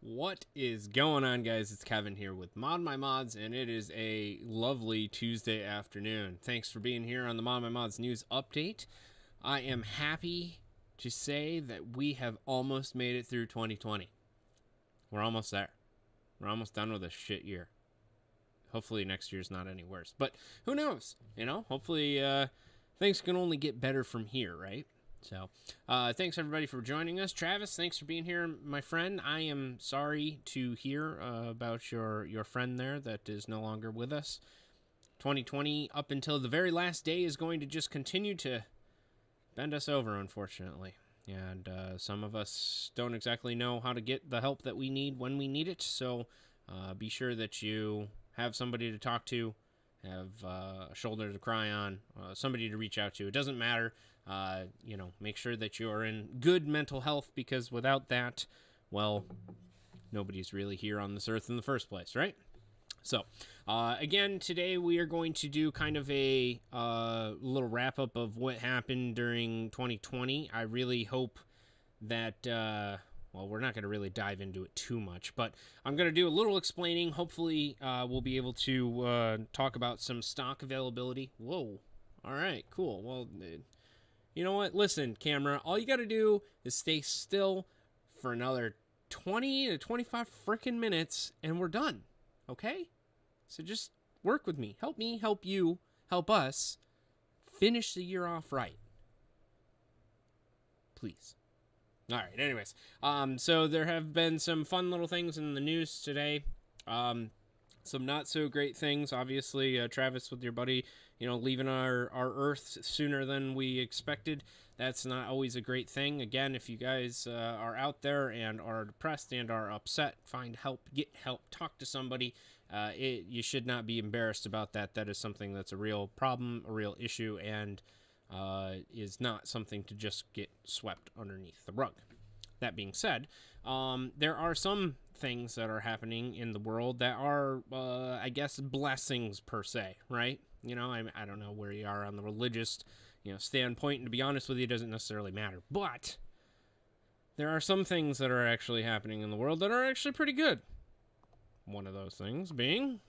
What is going on, guys? It's Kevin here with ModMyMods, and it is a lovely Tuesday afternoon. Thanks for being here on the ModMyMods news update. I am happy to say that we have almost made it through 2020. We're almost there. We're almost done with this shit year. Hopefully next year's not any worse, but who knows? You know, hopefully things can only get better from here, right? So, thanks everybody for joining us. Travis, thanks for being here, my friend. I am sorry to hear about your friend there that is no longer with us. 2020, up until the very last day, is going to just continue to bend us over, unfortunately. And some of us don't exactly know how to get the help that we need when we need it. So, be sure that you have somebody to talk to, have a shoulder to cry on, somebody to reach out to. It doesn't matter. Make sure that you are in good mental health, because without that, well, nobody's really here on this earth in the first place, right? So, again, today we are going to do kind of a little wrap-up of what happened during 2020. I really hope that, we're not going to really dive into it too much, but I'm going to do a little explaining. Hopefully, we'll be able to talk about some stock availability. Whoa. All right, cool. Well, you know what? Listen, camera, all you got to do is stay still for another 20 to 25 freaking minutes, and we're done. Okay? So just work with me. Help me, help you, help us finish the year off right. Please. All right, anyways. So there have been some fun little things in the news today. Some not so great things. Obviously, Travis, with your buddy, leaving our Earth sooner than we expected. That's not always a great thing. Again, if you guys are out there and are depressed and are upset, find help, get help, talk to somebody. You should not be embarrassed about that. That is something that's a real problem, a real issue, and is not something to just get swept underneath the rug. That being said, there are some things that are happening in the world that are, I guess, blessings per se, right? I don't know where you are on the religious, standpoint, and to be honest with you, it doesn't necessarily matter. But there are some things that are actually happening in the world that are actually pretty good. One of those things being,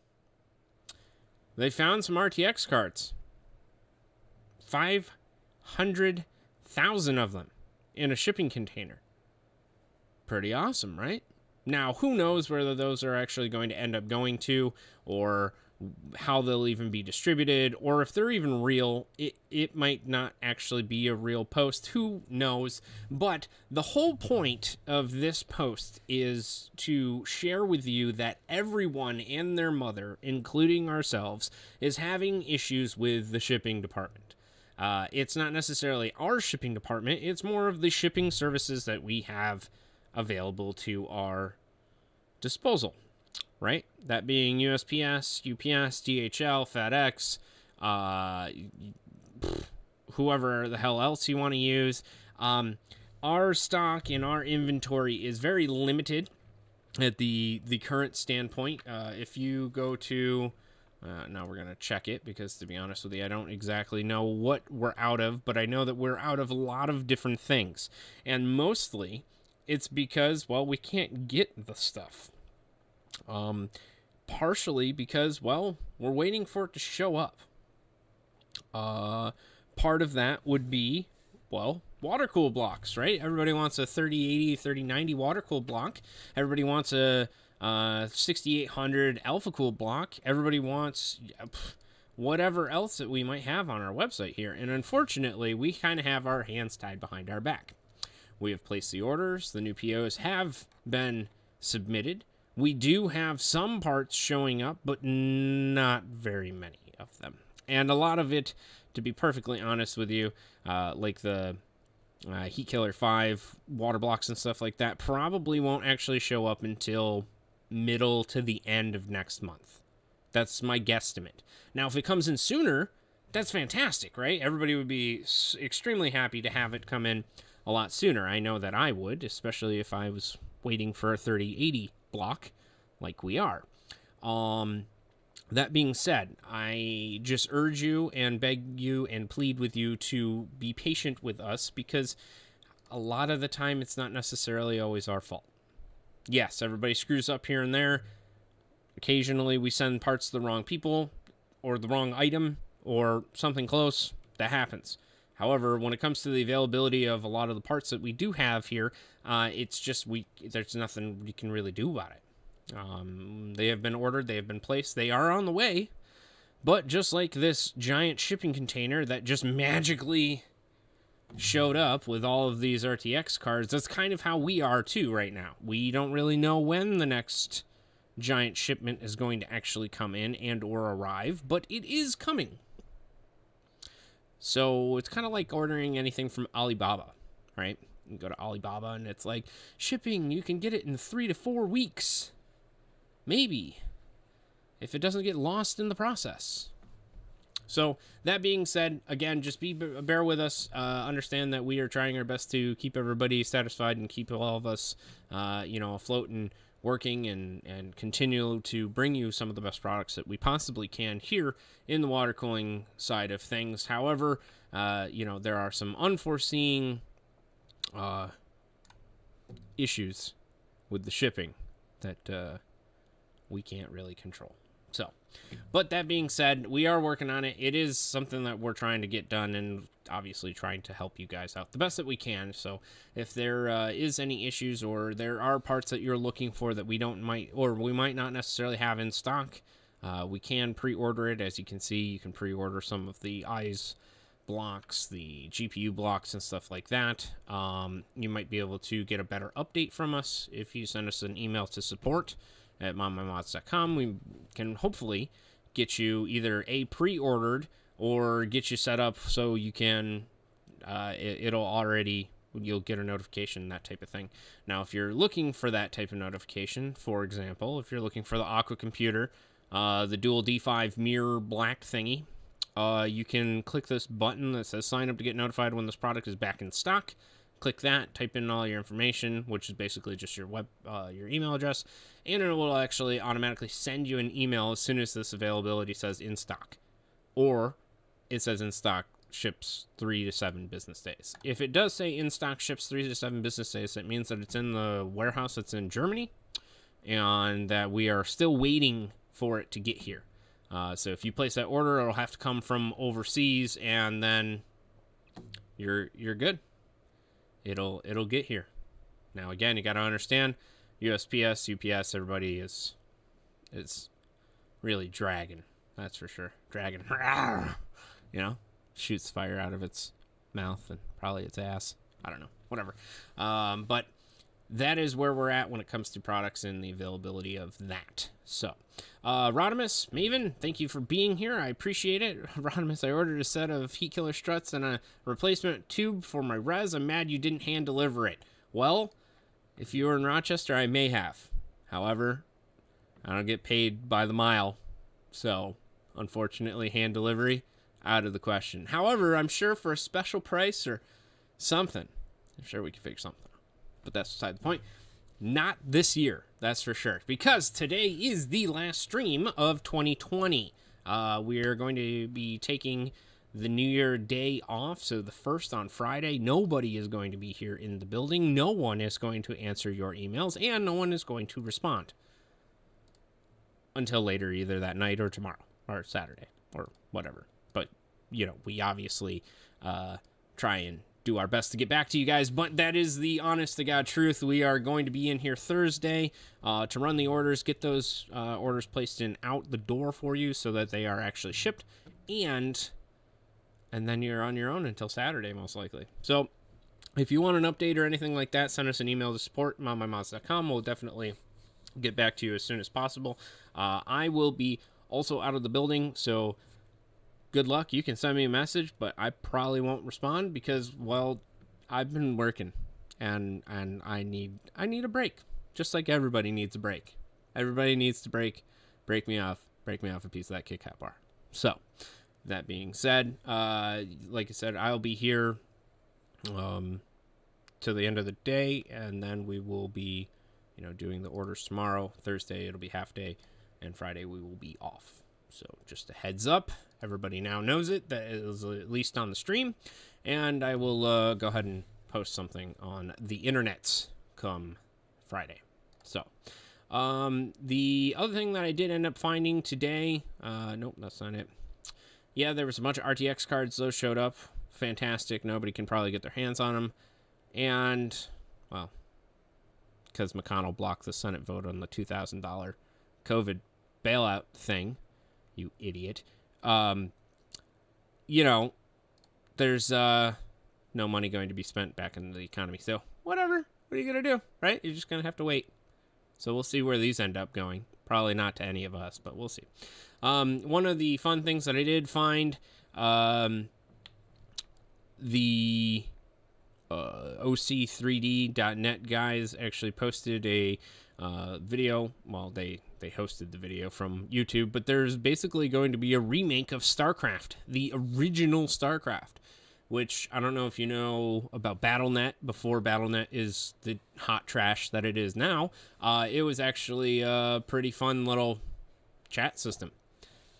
they found some RTX cards. 500,000 of them in a shipping container. Pretty awesome, right? Now, who knows whether those are actually going to end up going to, or how they'll even be distributed, or if they're even real. It might not actually be a real post. Who knows? But the whole point of this post is to share with you that everyone and their mother, including ourselves, is having issues with the shipping department. It's not necessarily our shipping department. It's more of the shipping services that we have available to our disposal, right? That being USPS, UPS, DHL, FedEx, whoever the hell else you want to use. Our stock and our inventory is very limited at the current standpoint. If you go to... now we're going to check it, because to be honest with you, I don't exactly know what we're out of, but I know that we're out of a lot of different things. And mostly it's because, well, we can't get the stuff. Partially because, well, we're waiting for it to show up. Part of that would be, well, water cool blocks, right? Everybody wants a 3080, 3090 water cool block. Everybody wants a 6800 alpha cool block. Everybody wants whatever else that we might have on our website here. And unfortunately, we kind of have our hands tied behind our back. We have placed the orders. The new POs have been submitted. We do have some parts showing up, but not very many of them. And a lot of it, to be perfectly honest with you, like the Heat Killer 5 water blocks and stuff like that, probably won't actually show up until middle to the end of next month. That's my guesstimate. Now, if it comes in sooner, that's fantastic, right? Everybody would be extremely happy to have it come in a lot sooner. I know that I would, especially if I was waiting for a 3080 block like we are. That being said, I just urge you and beg you and plead with you to be patient with us, because a lot of the time it's not necessarily always our fault. yes, everybody screws up here and there. Occasionally we send parts to the wrong people or the wrong item or something close. That happens. However, when it comes to the availability of a lot of the parts that we do have here, it's just there's nothing we can really do about it. They have been ordered, they have been placed, they are on the way. But just like this giant shipping container that just magically showed up with all of these RTX cards, that's kind of how we are too right now. We don't really know when the next giant shipment is going to actually come in and or arrive, but it is coming. So it's kind of like ordering anything from Alibaba, right? You go to Alibaba and it's like, shipping, you can get it in 3 to 4 weeks. Maybe. If it doesn't get lost in the process. So that being said, again, just bear with us. Understand that we are trying our best to keep everybody satisfied and keep all of us, afloat and working and continue to bring you some of the best products that we possibly can here in the water cooling side of things. However, there are some unforeseen issues with the shipping that we can't really control. So, but that being said, we are working on it. It is something that we're trying to get done and obviously trying to help you guys out the best that we can. So if there is any issues or there are parts that you're looking for that we might not necessarily have in stock, we can pre-order it. As you can see, you can pre-order some of the eyes blocks, the GPU blocks and stuff like that. You might be able to get a better update from us if you send us an email to support@ModMyMods.com. We can hopefully get you either pre-ordered or get you set up so you can, you'll get a notification, that type of thing. Now, if you're looking for that type of notification, for example, if you're looking for the Aqua computer, the dual D5 mirror black thingy, you can click this button that says sign up to get notified when this product is back in stock. Click that, type in all your information, which is basically just your your email address, and it will actually automatically send you an email as soon as this availability says in stock, or it says in stock ships 3 to 7 business days. If it does say in stock ships 3 to 7 business days, that means that it's in the warehouse that's in Germany, and that we are still waiting for it to get here. So if you place that order, it'll have to come from overseas, and then you're good. It'll get here. Now again, you got to understand, USPS, UPS, everybody is really dragging. That's for sure. Dragging. Shoots fire out of its mouth and probably its ass. I don't know. Whatever. But that is where we're at when it comes to products and the availability of that. So, Rodimus, Maven, thank you for being here. I appreciate it. Rodimus, I ordered a set of heat killer struts and a replacement tube for my res. I'm mad you didn't hand deliver it. Well, if you were in Rochester, I may have. However, I don't get paid by the mile. So, unfortunately, hand delivery, out of the question. However, I'm sure for a special price or something, I'm sure we can figure something out. But that's beside the point. Not this year, that's for sure. Because today is the last stream of 2020. We are going to be taking the New Year day off, so the first on Friday. Nobody is going to be here in the building. No one is going to answer your emails, and no one is going to respond until later, either that night or tomorrow, or Saturday, or whatever. But, we obviously try and do our best to get back to you guys, but that is the honest to God truth. We are going to be in here Thursday to run the orders, get those orders placed in out the door for you so that they are actually shipped, and then you're on your own until Saturday, most likely. So if you want an update or anything like that, send us an email to support@ModMyMods.com. We'll definitely get back to you as soon as possible. I will be also out of the building, so good luck. You can send me a message, but I probably won't respond because, well, I've been working and I need a break. Just like everybody needs a break. Everybody needs to break me off a piece of that Kit Kat bar. So, that being said, like I said, I'll be here to the end of the day, and then we will be, doing the orders tomorrow. Thursday it'll be half day, and Friday we will be off. So just a heads up, everybody now knows it, that is at least on the stream, and I will go ahead and post something on the internets come Friday. So, the other thing that I did end up finding today, nope, that's not it. Yeah, there was a bunch of RTX cards. Those showed up. Fantastic. Nobody can probably get their hands on them. And, well, because McConnell blocked the Senate vote on the $2,000 COVID bailout thing, you idiot. You know, there's no money going to be spent back in the economy. So, whatever. What are you going to do, right? You're just going to have to wait. So we'll see where these end up going. Probably not to any of us, but we'll see. One of the fun things that I did find, the OC3D.net guys actually posted a video. Well, they hosted the video from YouTube, but there's basically going to be a remake of StarCraft, the original StarCraft, which I don't know if you know about BattleNet. Before BattleNet is the hot trash that it is now, it was actually a pretty fun little chat system.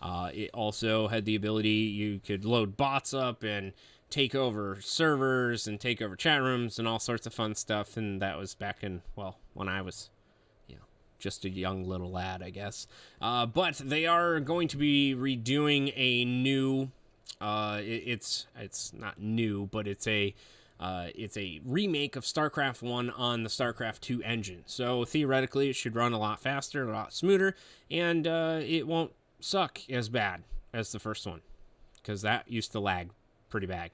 It also had the ability, you could load bots up and take over servers and take over chat rooms and all sorts of fun stuff. And that was back in, well, when I was, just a young little lad, I guess. But they are going to be redoing a new, it's not new, but it's a remake of StarCraft 1 on the StarCraft 2 engine. So theoretically, it should run a lot faster, a lot smoother, and it won't suck as bad as the first one, because that used to lag pretty bad.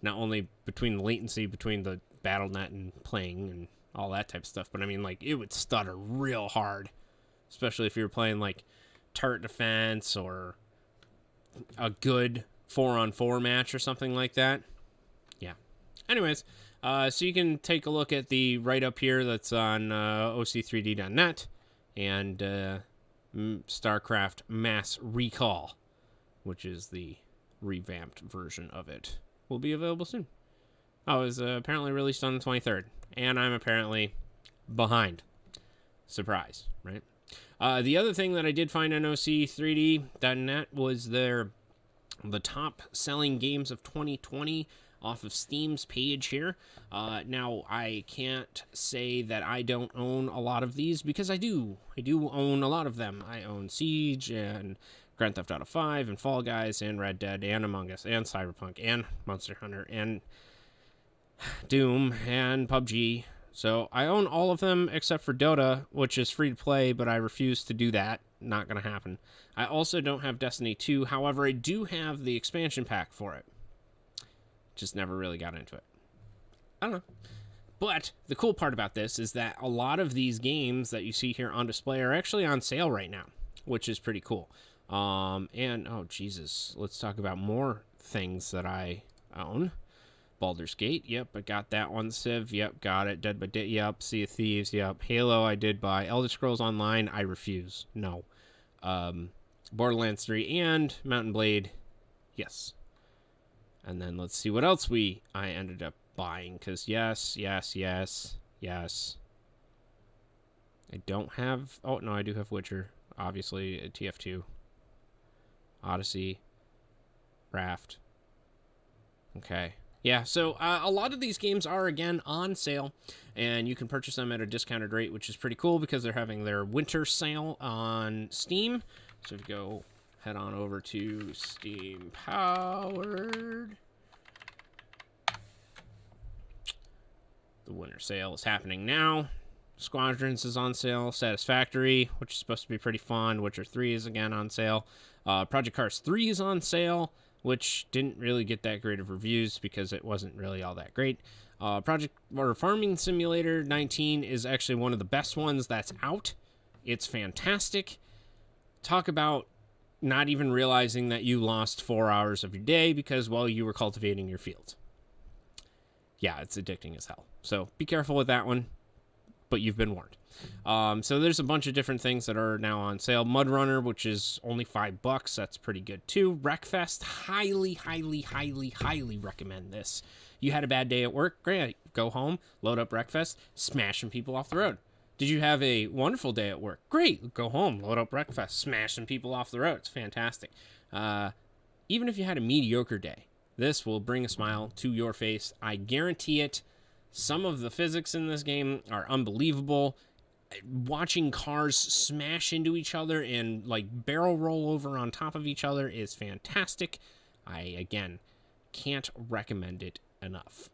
Not only between the latency between the BattleNet and playing and all that type of stuff, but I mean, like, it would stutter real hard, especially if you were playing like turret defense or a good 4-on-4 match or something like that. Yeah. Anyways, so you can take a look at the write-up here that's on OC3D.net and StarCraft Mass Recall, which is the revamped version of it, will be available soon. Oh, it was apparently released on the 23rd, and I'm apparently behind. Surprise, right? The other thing that I did find on OC3D.net was the top selling games of 2020 off of Steam's page here. Now, I can't say that I don't own a lot of these, because I do. I do own a lot of them. I own Siege and Grand Theft Auto 5 and Fall Guys and Red Dead and Among Us and Cyberpunk and Monster Hunter and Doom and PUBG. So I own all of them except for Dota, which is free to play, but I refuse to do that. Not going to happen. I also don't have Destiny 2. However, I do have the expansion pack for it. Just never really got into it. I don't know. But the cool part about this is that a lot of these games that you see here on display are actually on sale right now, which is pretty cool. And, oh, Jesus, let's talk about more things that I own. Baldur's Gate, yep, I got that one. Civ, yep, got it. Dead by Day, yep. Sea of Thieves, yep. Halo, I did buy. Elder Scrolls Online, I refuse. No. Borderlands 3 and Mountain Blade, yes. And then let's see what else I ended up buying, because yes. I don't have, oh, no, I do have Witcher, obviously, TF2, Odyssey, Raft. Okay. Yeah, so a lot of these games are, again, on sale, and you can purchase them at a discounted rate, which is pretty cool because they're having their winter sale on Steam. So if you go head on over to Steam Powered, the winter sale is happening now. Squadrons is on sale. Satisfactory, which is supposed to be pretty fun. Witcher 3 is again on sale. Project Cars 3 is on sale, which didn't really get that great of reviews because it wasn't really all that great. Farming Simulator 19 is actually one of the best ones that's out. It's fantastic. Talk about not even realizing that you lost 4 hours of your day because, well, you were cultivating your fields. Yeah, it's addicting as hell. So be careful with that one, but you've been warned. So there's a bunch of different things that are now on sale. Mud Runner, which is only $5. That's pretty good too. Wreckfest, highly recommend this. You had a bad day at work? Great. Go home, load up Wreckfest, smashing people off the road. Did you have a wonderful day at work? Great. Go home, load up Wreckfest, smashing people off the road. It's fantastic. Even if you had a mediocre day, this will bring a smile to your face. I guarantee it. Some of the physics in this game are unbelievable. watching cars smash into each other and like barrel roll over on top of each other is fantastic. I again can't recommend it enough.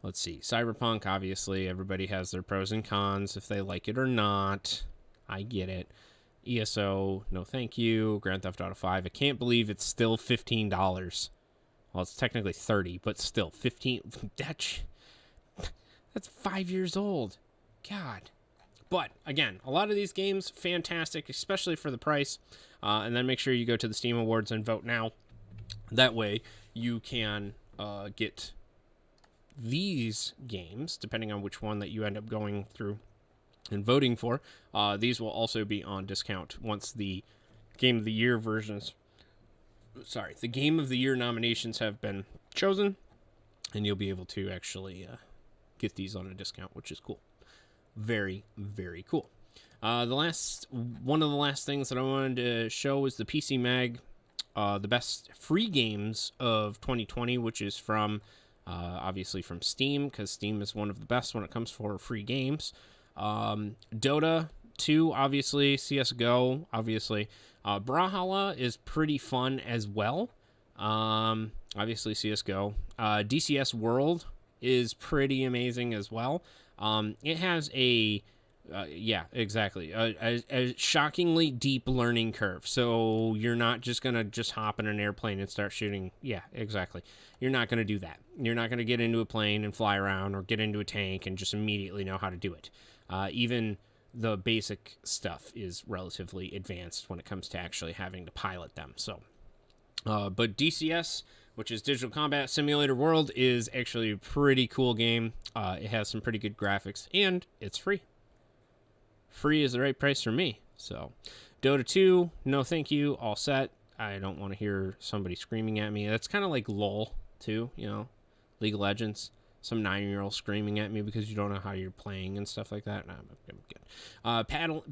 Let's see. Cyberpunk, obviously, everybody has their pros and cons if they like it or not. I get it. ESO, no thank you. Grand Theft Auto 5, I can't believe it's still $15. Well, it's technically 30, but still 15. That's 5 years old. God. But again, a lot of these games, fantastic, especially for the price. And then make sure you go to the Steam Awards and vote now. That way you can get these games, depending on which one that you end up going through and voting for. These will also be on discount once the Game of the Year the Game of the Year nominations have been chosen, and you'll be able to actually get these on a discount, which is cool. Very, very cool. One of the last things that I wanted to show is the PC Mag, the best free games of 2020, which is from obviously from Steam, because Steam is one of the best when it comes for free games. Dota 2, obviously. CSGO, obviously. Brawlhalla is pretty fun as well. Obviously, CSGO. DCS World is pretty amazing as well. It has a shockingly deep learning curve. So you're not just going to just hop in an airplane and start shooting. Yeah, exactly. You're not going to do that. You're not going to get into a plane and fly around or get into a tank and just immediately know how to do it. Even the basic stuff is relatively advanced when it comes to actually having to pilot them. So, but DCS, which is Digital Combat Simulator World, is actually a pretty cool game. It has some pretty good graphics, and it's free. Free is the right price for me. So, Dota 2, no thank you, all set. I don't want to hear somebody screaming at me. That's kind of like LOL, too, you know, League of Legends. Some 9-year-old screaming at me because you don't know how you're playing and stuff like that. Nah, I'm good.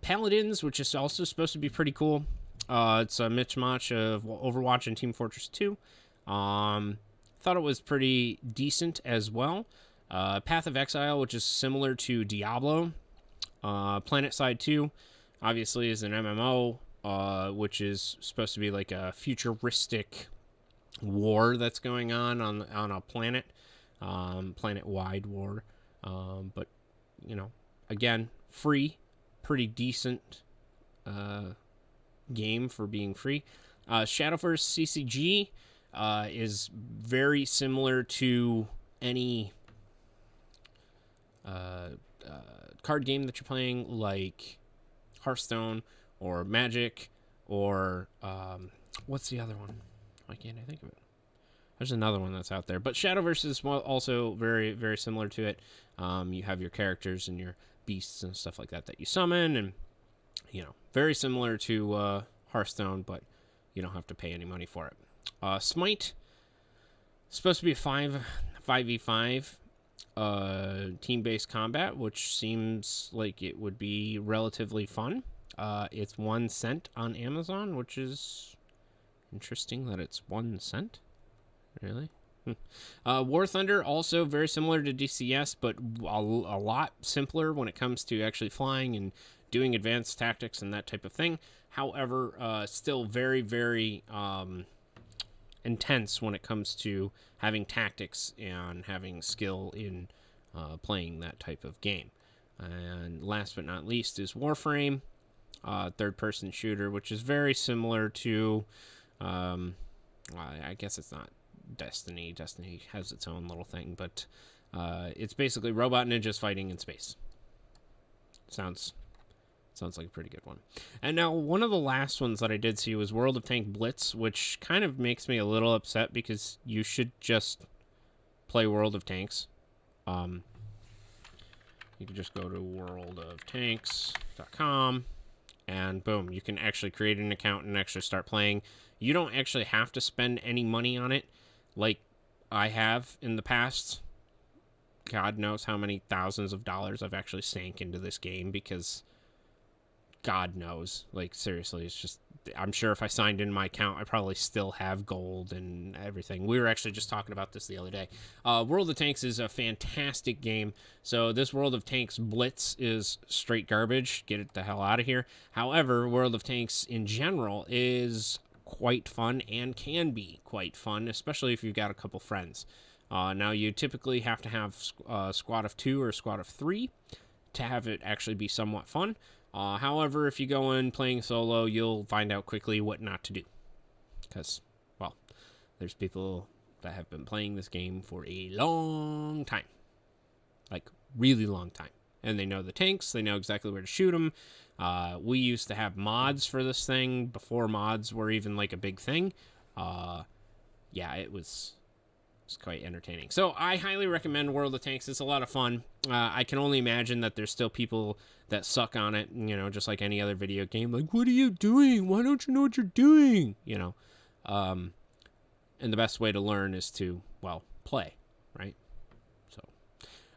Paladins, which is also supposed to be pretty cool. It's a mismatch of Overwatch and Team Fortress 2. Thought it was pretty decent as well. Path of Exile, which is similar to Diablo. PlanetSide 2, obviously, is an MMO, which is supposed to be like a futuristic war that's going on a planet. Planet-wide war. But, you know, again, free. Pretty decent game for being free. Shadowverse CCG is very similar to any card game that you're playing, like Hearthstone or Magic or what's the other one? Why can't I think of it? There's another one that's out there. But Shadowverse is also very, very similar to it. You have your characters and your beasts and stuff like that you summon. And, you know, very similar to Hearthstone, but you don't have to pay any money for it. Smite, supposed to be a 5v5 team-based combat, which seems like it would be relatively fun. It's 1 cent on Amazon, which is interesting that it's 1 cent. Really? War Thunder, also very similar to DCS, but a lot simpler when it comes to actually flying and doing advanced tactics and that type of thing. However, still very, very intense when it comes to having tactics and having skill in playing that type of game. And last but not least is Warframe, third-person shooter, which is very similar to, I guess it's not Destiny. Destiny has its own little thing, but it's basically robot ninjas fighting in space. Sounds like a pretty good one. And now one of the last ones that I did see was World of Tank Blitz, which kind of makes me a little upset because you should just play World of Tanks. You can just go to worldoftanks.com and boom, you can actually create an account and actually start playing. You don't actually have to spend any money on it like I have in the past. God knows how many thousands of dollars I've actually sank into this game because God knows, like, seriously, it's just I'm sure if I signed in my account, I probably still have gold and everything. We were actually just talking about this the other day. World of Tanks is a fantastic game. So this World of Tanks Blitz is straight garbage. Get it the hell out of here. However, World of Tanks in general is quite fun and can be quite fun, especially if you've got a couple friends. Now, you typically have to have a squad of 2 or a squad of 3 to have it actually be somewhat fun. However, if you go in playing solo, you'll find out quickly what not to do. Because, well, there's people that have been playing this game for a long time. Like, really long time. And they know the tanks. They know exactly where to shoot them. We used to have mods for this thing before mods were even, like, a big thing. Yeah, it was quite entertaining. So I highly recommend World of Tanks. It's a lot of fun. I can only imagine that there's still people that suck on it, you know, just like any other video game. Like, what are you doing? Why don't you know what you're doing? You know, and the best way to learn is to, well, play, right? So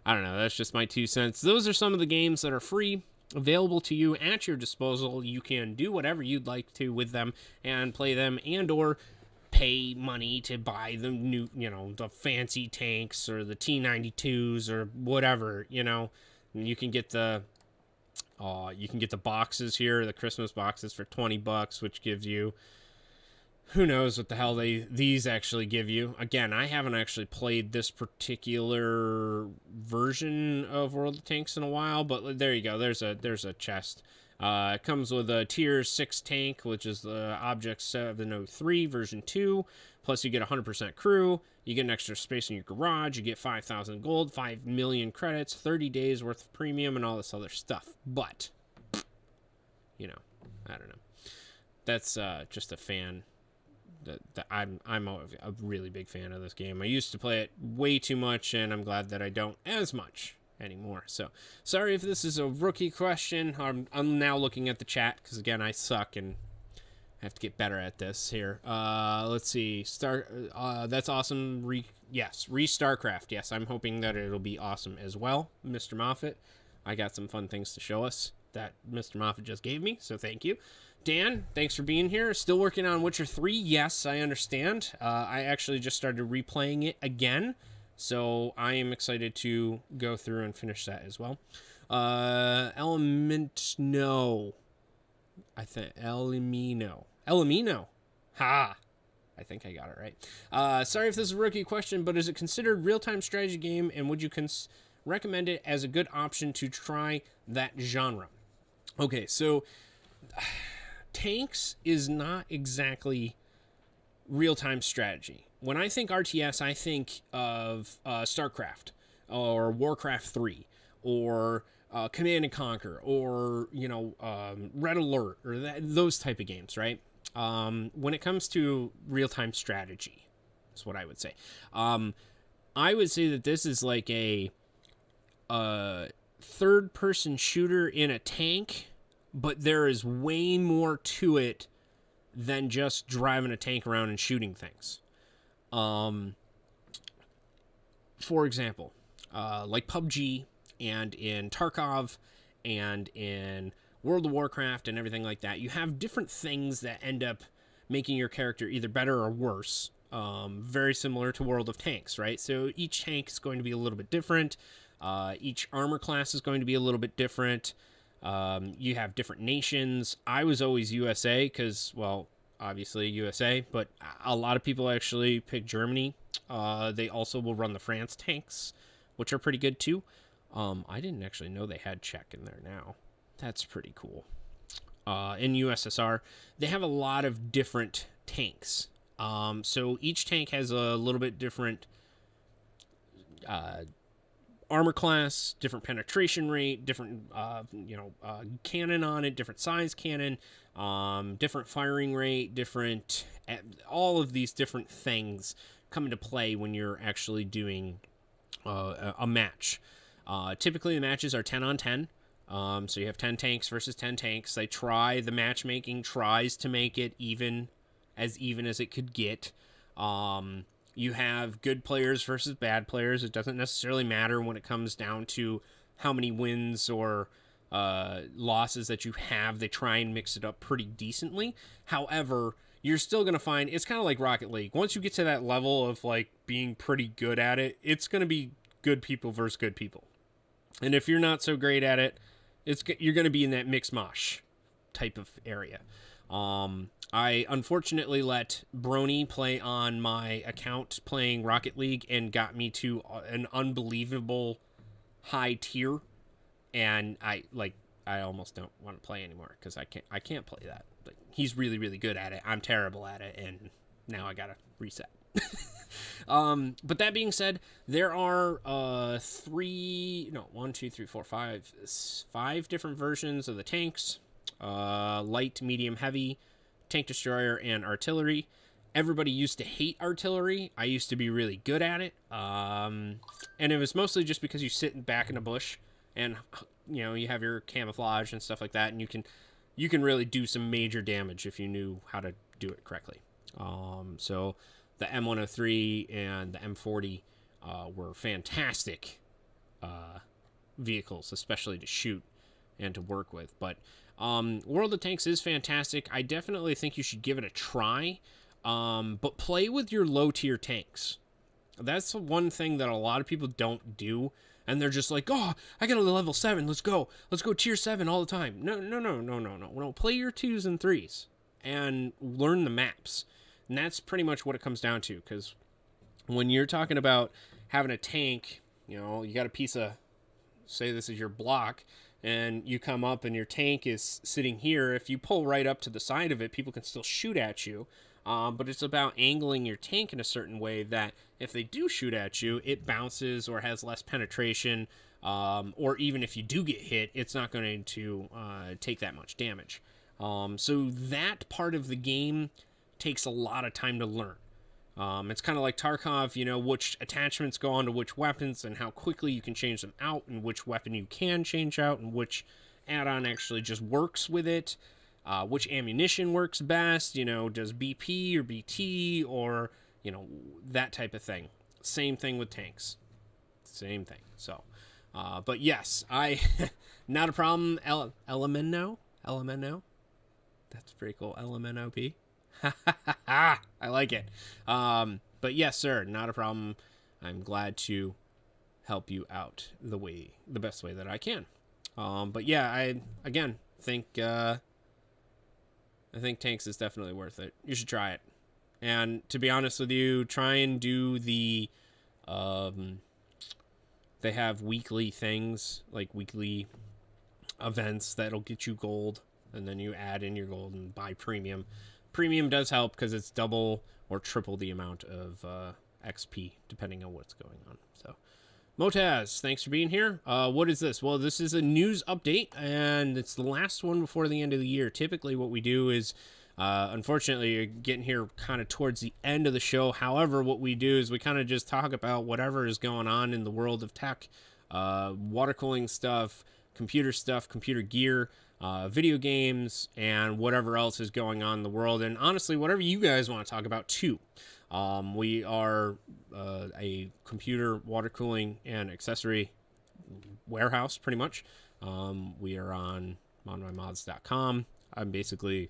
I don't know. That's just my 2 cents. Those are some of the games that are free, available to you at your disposal. You can do whatever you'd like to with them and play them, and or pay money to buy the new, you know, the fancy tanks or the T-92s or whatever, you know. You can get the boxes here, the Christmas boxes for $20, which gives you, who knows what the hell these actually give you. Again, I haven't actually played this particular version of World of Tanks in a while, but there you go. There's a chest. It comes with a tier 6 tank, which is the Object 703 version 2. Plus, you get 100% crew. You get an extra space in your garage. You get 5,000 gold, 5 million credits, 30 days worth of premium, and all this other stuff. But, you know, I don't know. That's just a fan. I'm a really big fan of this game. I used to play it way too much, and I'm glad that I don't as much anymore. So sorry if this is a rookie question. I'm now looking at the chat because, again, I suck and I have to get better at this here. Let's see. That's awesome. Restarcraft. Yes, I'm hoping that it'll be awesome as well, Mr. Moffat. I got some fun things to show us that Mr. Moffat just gave me, so thank you. Dan, thanks for being here. Still working on Witcher 3. Yes, I understand. I actually just started replaying it again, so I am excited to go through and finish that as well. Elamino. Ha! I think I got it right. Sorry if this is a rookie question, but is it considered real-time strategy game, and would you recommend it as a good option to try that genre? Okay, so tanks is not exactly real-time strategy. When I think RTS, I think of StarCraft or Warcraft 3 or Command and Conquer or, you know, Red Alert or those type of games, right? When it comes to real-time strategy, is what I would say. I would say that this is like a third-person shooter in a tank, but there is way more to it than just driving a tank around and shooting things. For example, like PUBG and in Tarkov and in World of Warcraft and everything like that, you have different things that end up making your character either better or worse. Very similar to World of Tanks, right? So each tank is going to be a little bit different. Each armor class is going to be a little bit different. You have different nations. I was always USA because, well, obviously USA, but a lot of people actually pick Germany. They also will run the France tanks, which are pretty good too. I didn't actually know they had Czech in there now. That's pretty cool. In USSR, they have a lot of different tanks. So each tank has a little bit different armor class, different penetration rate, different cannon on it, different size cannon, different firing rate, different all of these different things come into play when you're actually doing a match. Typically the matches are 10 on 10. So you have 10 tanks versus 10 tanks. The matchmaking tries to make it even as it could get. You have good players versus bad players. It doesn't necessarily matter when it comes down to how many wins or losses that you have. They try and mix it up pretty decently. However, you're still going to find it's kind of like Rocket League. Once you get to that level of like being pretty good at it, it's going to be good people versus good people. And if you're not so great at it, you're going to be in that mixed mosh type of area. I unfortunately let Brony play on my account playing Rocket League and got me to an unbelievable high tier. And I almost don't want to play anymore because I can't play that. Like, he's really, really good at it. I'm terrible at it, and now I gotta reset. But that being said, there are 5 different versions of the tanks: light, medium, heavy, tank destroyer, and artillery. Everybody used to hate artillery. I used to be really good at it, and it was mostly just because you sit back in a bush and you have your camouflage and stuff like that, and you can really do some major damage if you knew how to do it correctly. So the M103 and the M40 were fantastic vehicles, especially to shoot and to work with. But World of Tanks is fantastic. I definitely think you should give it a try, but play with your low tier tanks. That's one thing that a lot of people don't do. And they're just like, oh, I got a level 7. Let's go tier 7 all the time. No. Play your 2s and 3s and learn the maps. And that's pretty much what it comes down to. Because when you're talking about having a tank, you got a piece of, say this is your block, and you come up and your tank is sitting here. If you pull right up to the side of it, people can still shoot at you. But it's about angling your tank in a certain way that if they do shoot at you, it bounces or has less penetration, or even if you do get hit, it's not going to take that much damage. So that part of the game takes a lot of time to learn. It's kind of like Tarkov, which attachments go onto which weapons and how quickly you can change them out, and which weapon you can change out, and which add-on actually just works with it. Which ammunition works best, does BP or BT or, that type of thing. Same thing with tanks. Same thing. So, but yes, not a problem. Elemento? That's pretty cool. LMNOP. I like it. But yes, sir, not a problem. I'm glad to help you out the best way that I can. But yeah, I think tanks is definitely worth it. You should try it. And to be honest with you, try and do the they have weekly things, like weekly events that'll get you gold, and then you add in your gold and buy premium. Premium does help because it's double or triple the amount of XP depending on what's going on. So Motaz, thanks for being here. What is this? Well, this is a news update, and it's the last one before the end of the year. Typically, what we do is, unfortunately, you're getting here kind of towards the end of the show. However, what we do is we kind of just talk about whatever is going on in the world of tech, water cooling stuff, computer gear, video games, and whatever else is going on in the world. And honestly, whatever you guys want to talk about, too. We are a computer, water cooling, and accessory warehouse, pretty much. We are on ModMyMods.com. I'm basically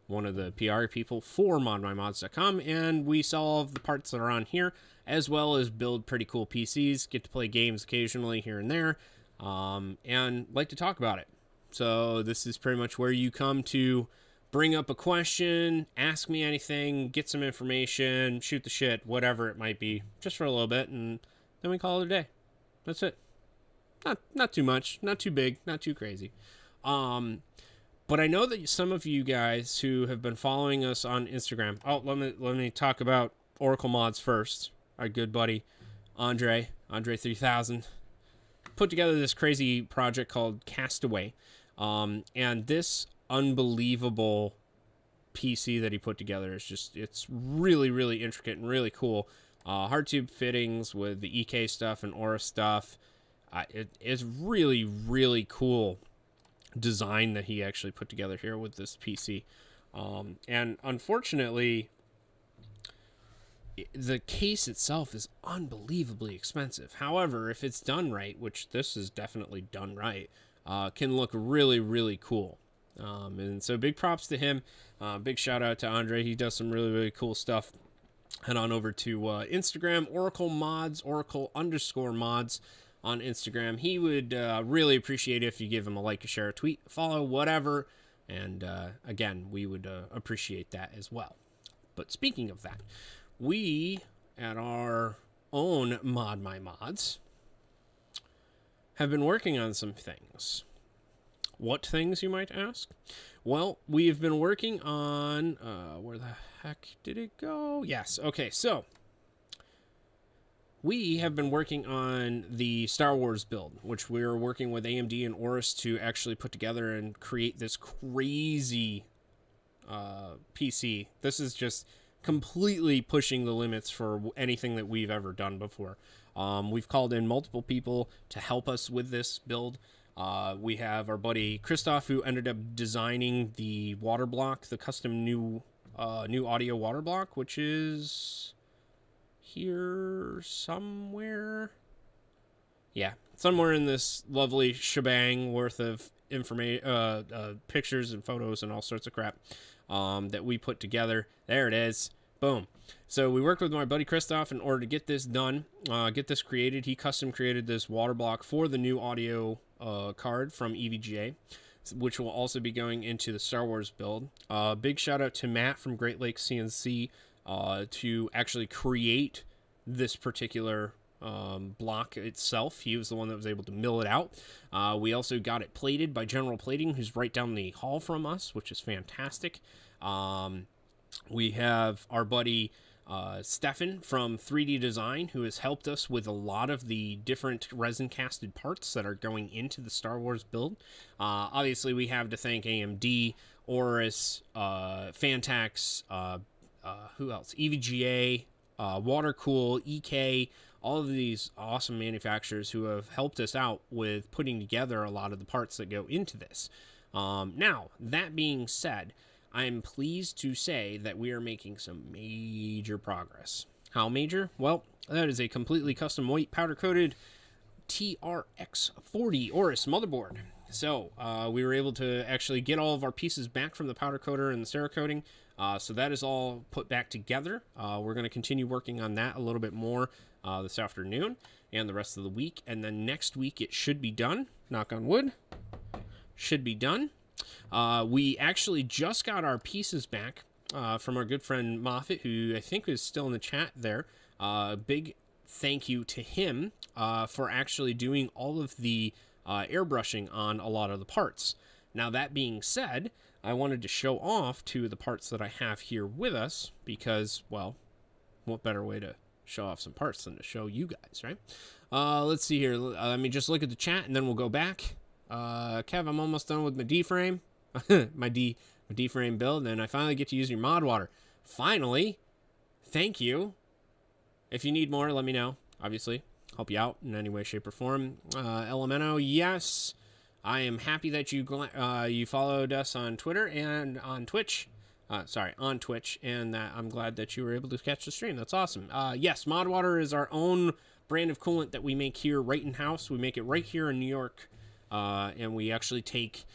one of the PR people for ModMyMods.com, and we sell all of the parts that are on here, as well as build pretty cool PCs, get to play games occasionally here and there, and like to talk about it. So this is pretty much where you come to bring up a question, ask me anything, get some information, shoot the shit, whatever it might be, just for a little bit, and then we call it a day. That's it. Not too much, not too big, not too crazy. But I know that some of you guys who have been following us on Instagram. Oh, let me talk about Oracle Mods first. Our good buddy Andre 3000 put together this crazy project called Castaway, and this unbelievable PC that he put together is it's really, really intricate and really cool. Hard tube fittings with the EK stuff and Aura stuff. It is really, really cool design that he actually put together here with this PC. And unfortunately, the case itself is unbelievably expensive. However, if it's done right, which this is definitely done right, can look really, really cool. And so big props to him. Big shout out to Andre. He does some really, really cool stuff. Head on over to Instagram, Oracle Mods, Oracle_mods on Instagram. He would really appreciate it if you give him a like, a share, a tweet, a follow, whatever. And again, we would appreciate that as well. But speaking of that, we at our own ModMyMods have been working on some things. What things, you might ask? Well, we've been working on, where the heck did it go? Yes, okay, so we have been working on the Star Wars build, which we're working with AMD and Aorus to actually put together and create this crazy PC. This is just completely pushing the limits for anything that we've ever done before. We've called in multiple people to help us with this build. We have our buddy Christoph, who ended up designing the water block, the custom new audio water block, which is here somewhere. Yeah, somewhere in this lovely shebang worth of information, pictures and photos and all sorts of crap that we put together. There it is. Boom. So we worked with my buddy Christoph in order to get this done, get this created. He custom created this water block for the new audio card from EVGA, which will also be going into the Star Wars build. Big shout out to Matt from Great Lakes CNC to actually create this particular block itself. He was the one that was able to mill it out. We also got it plated by General Plating, who's right down the hall from us, which is fantastic. We have our buddy Stefan from 3D Design, who has helped us with a lot of the different resin casted parts that are going into the Star Wars build. Obviously, we have to thank AMD, Aorus, Fantax, who else? EVGA, Watercool, EK, all of these awesome manufacturers who have helped us out with putting together a lot of the parts that go into this. Now, that being said, I'm pleased to say that we are making some major progress. How major? Well, that is a completely custom white powder-coated TRX40 Aorus motherboard. So, we were able to actually get all of our pieces back from the powder coater and the Cerakoting. So that is all put back together. We're going to continue working on that a little bit more this afternoon and the rest of the week. And then next week it should be done. Knock on wood. Should be done. We actually just got our pieces back from our good friend Moffat, who I think is still in the chat there. Big thank you to him for actually doing all of the airbrushing on a lot of the parts. Now, that being said, I wanted to show off two of the parts that I have here with us because, well, what better way to show off some parts than to show you guys, right? Let's see here. Let me just look at the chat and then we'll go back. Kev, I'm almost done with my D-frame, my D-frame build, and I finally get to use your mod water. Finally, thank you. If you need more, let me know. Obviously, help you out in any way, shape, or form. Elemento, yes, I am happy that you followed us on Twitter and on Twitch. On Twitch, and I'm glad that you were able to catch the stream. That's awesome. Yes, mod water is our own brand of coolant that we make here right in house. We make it right here in New York. And we actually take,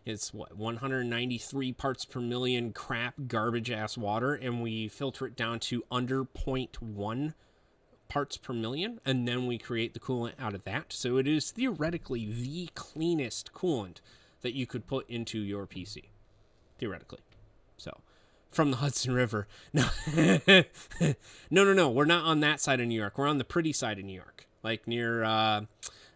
it's what, 193 parts per million crap garbage ass water, and we filter it down to under 0.1 parts per million, and then we create the coolant out of that. So it is theoretically the cleanest coolant that you could put into your PC, theoretically. So, from the Hudson River. No, no, we're not on that side of New York. We're on the pretty side of New York, like near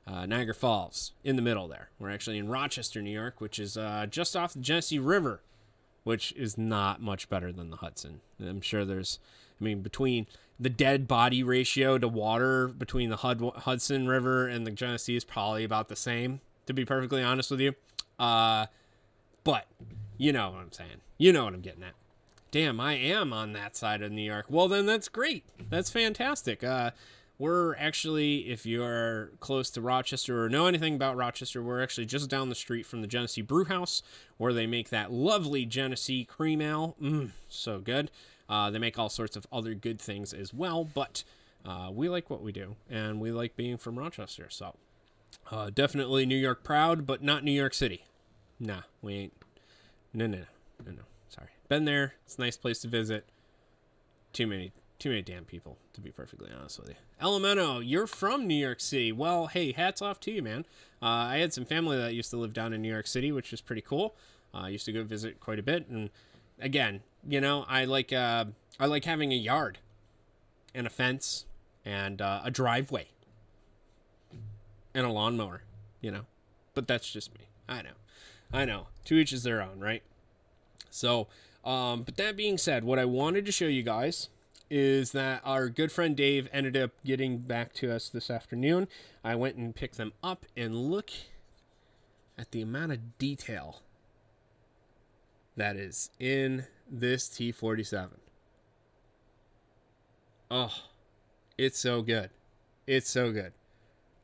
Niagara Falls, in the middle there. We're actually in Rochester, New York, which is just off the Genesee River, which is not much better than the Hudson. I'm sure there's, I mean, between the dead body ratio to water between the Hudson River and the Genesee is probably about the same, to be perfectly honest with you. But you know what I'm saying. You know what I'm getting at. Damn, I am on that side of New York. Well, then that's great. That's fantastic. We're actually, if you're close to Rochester or know anything about Rochester, we're actually just down the street from the Genesee Brew House, where they make that lovely Genesee cream ale. So good. They make all sorts of other good things as well, but we like what we do, and we like being from Rochester. So Definitely New York proud, but not New York City. Nah, we ain't. No. Sorry. Been there. It's a nice place to visit. Too many damn people, to be perfectly honest with you. Elemento, you're from New York City. Well, hey, hats off to you, man. I had some family that used to live down in New York City, which was pretty cool. I used to go visit quite a bit, and again, I like having a yard and a fence and a driveway and a lawnmower, But that's just me. I know. To each is their own, right? So, but that being said, what I wanted to show you guys is that our good friend Dave ended up getting back to us this afternoon. I went and picked them up, and look at the amount of detail that is in this T-47. Oh, it's so good. It's so good.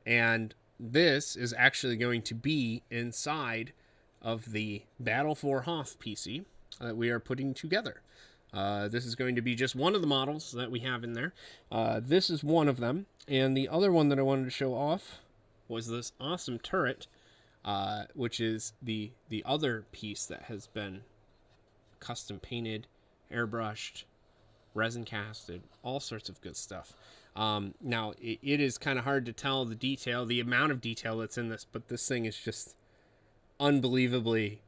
And this is actually going to be inside of the Battle for Hoth PC that we are putting together. This is going to be just one of the models that we have in there. This is one of them. And the other one that I wanted to show off was this awesome turret, which is the other piece that has been custom painted, airbrushed, resin casted, all sorts of good stuff. Now, it is kind of hard to tell the amount of detail that's in this, but this thing is just unbelievably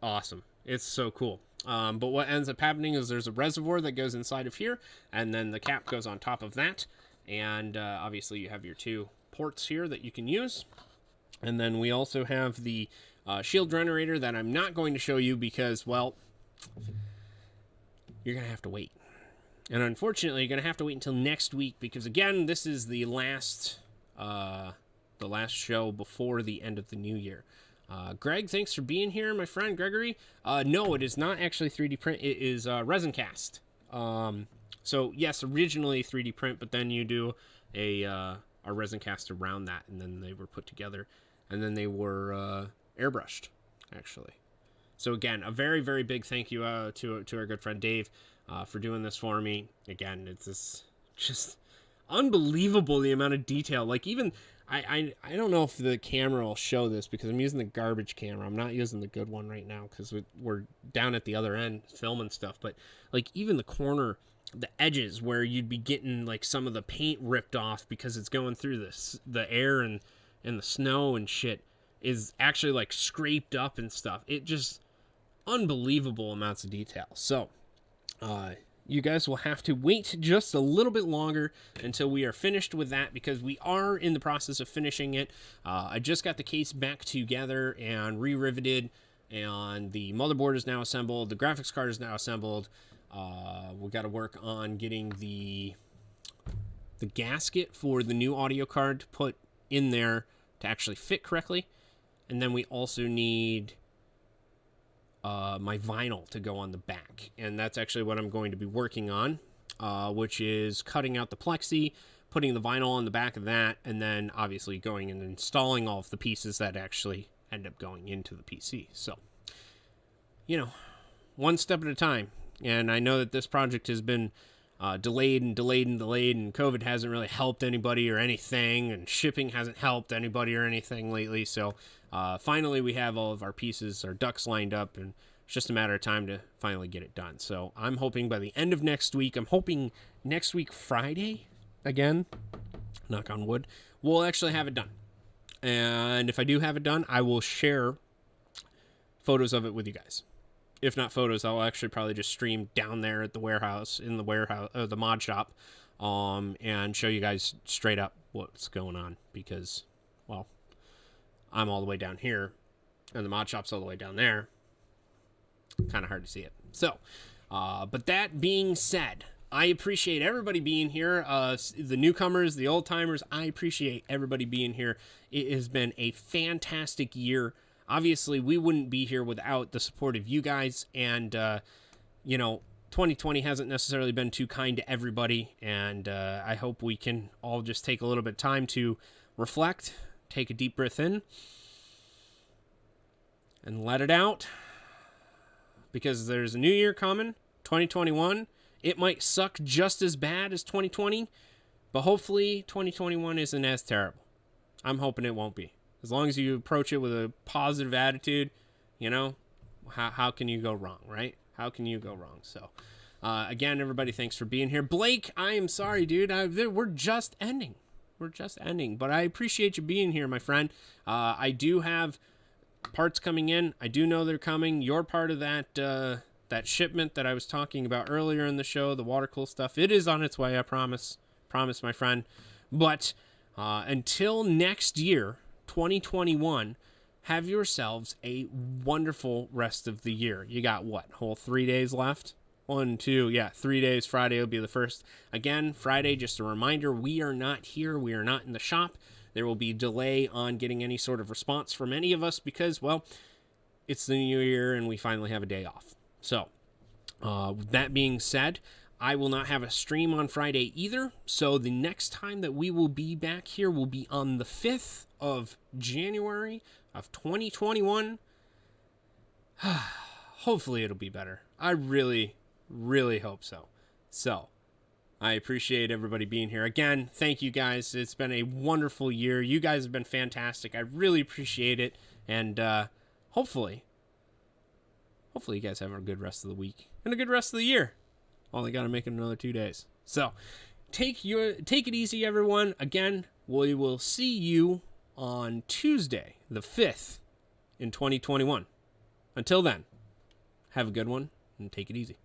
awesome. It's so cool. But what ends up happening is there's a reservoir that goes inside of here, and then the cap goes on top of that. And obviously you have your two ports here that you can use. And then we also have the shield generator that I'm not going to show you because, well, you're going to have to wait. And unfortunately, you're going to have to wait until next week because, again, this is the last show before the end of the new year. Greg, thanks for being here, my friend Gregory. No, it is not actually 3D print. It is resin cast. So, yes, originally 3D print, but then you do a resin cast around that, and then they were put together, and then they were airbrushed, actually. So, again, a very, very big thank you to our good friend Dave for doing this for me. Again, it's just unbelievable the amount of detail. Like, even I don't know if the camera will show this because I'm using the garbage camera. I'm not using the good one right now because we're down at the other end filming stuff. But like even the corner, the edges where you'd be getting like some of the paint ripped off because it's going through the air and the snow and shit is actually like scraped up and stuff. It just unbelievable amounts of detail. So you guys will have to wait just a little bit longer until we are finished with that because we are in the process of finishing it. I just got the case back together and re-riveted, and the motherboard is now assembled. The graphics card is now assembled. We've got to work on getting the gasket for the new audio card put in there to actually fit correctly. And then we also need my vinyl to go on the back, and that's actually what I'm going to be working on, which is cutting out the plexi, putting the vinyl on the back of that, and then obviously going and installing all of the pieces that actually end up going into the PC. So, one step at a time. And I know that this project has been delayed, and COVID hasn't really helped anybody or anything, and shipping hasn't helped anybody or anything lately. So finally we have all of our pieces, our ducks lined up, and it's just a matter of time to finally get it done. So I'm hoping by the end of next week, I'm hoping next week Friday, again, knock on wood, we'll actually have it done. And if I do have it done, I will share photos of it with you guys. If not photos, I'll actually probably just stream down there at the warehouse, the mod shop, and show you guys straight up what's going on because, well, I'm all the way down here and the mod shop's all the way down there. Kind of hard to see it. So, but that being said, I appreciate everybody being here. The newcomers, the old timers, I appreciate everybody being here. It has been a fantastic year. Obviously, we wouldn't be here without the support of you guys, and, 2020 hasn't necessarily been too kind to everybody, and I hope we can all just take a little bit of time to reflect, take a deep breath in, and let it out, because there's a new year coming, 2021. It might suck just as bad as 2020, but hopefully 2021 isn't as terrible. I'm hoping it won't be. As long as you approach it with a positive attitude, you know, how can you go wrong, right? How can you go wrong? So, again, everybody, thanks for being here. Blake, I am sorry, dude. We're just ending. We're just ending. But I appreciate you being here, my friend. I do have parts coming in. I do know they're coming. You're part of that that shipment that I was talking about earlier in the show, the water cool stuff. It is on its way, I promise. Promise, my friend. But until next year, 2021, have yourselves a wonderful rest of the year. You got what, whole 3 days left? 1, 2, 3 days. Friday will be the first. Again, Friday, just a reminder, we are not here. We are not in the shop. There will be delay on getting any sort of response from any of us because, well, it's the new year and we finally have a day off. So, that being said, I will not have a stream on Friday either. So the next time that we will be back here will be on the 5th of January of 2021. Hopefully it'll be better. I really, really hope so. So, I appreciate everybody being here. Again, thank you guys. It's been a wonderful year. You guys have been fantastic. I really appreciate it. And hopefully you guys have a good rest of the week and a good rest of the year. Only got to make it another 2 days. So, take it easy, everyone. Again, we will see you on Tuesday, the 5th in 2021. Until then, have a good one and take it easy.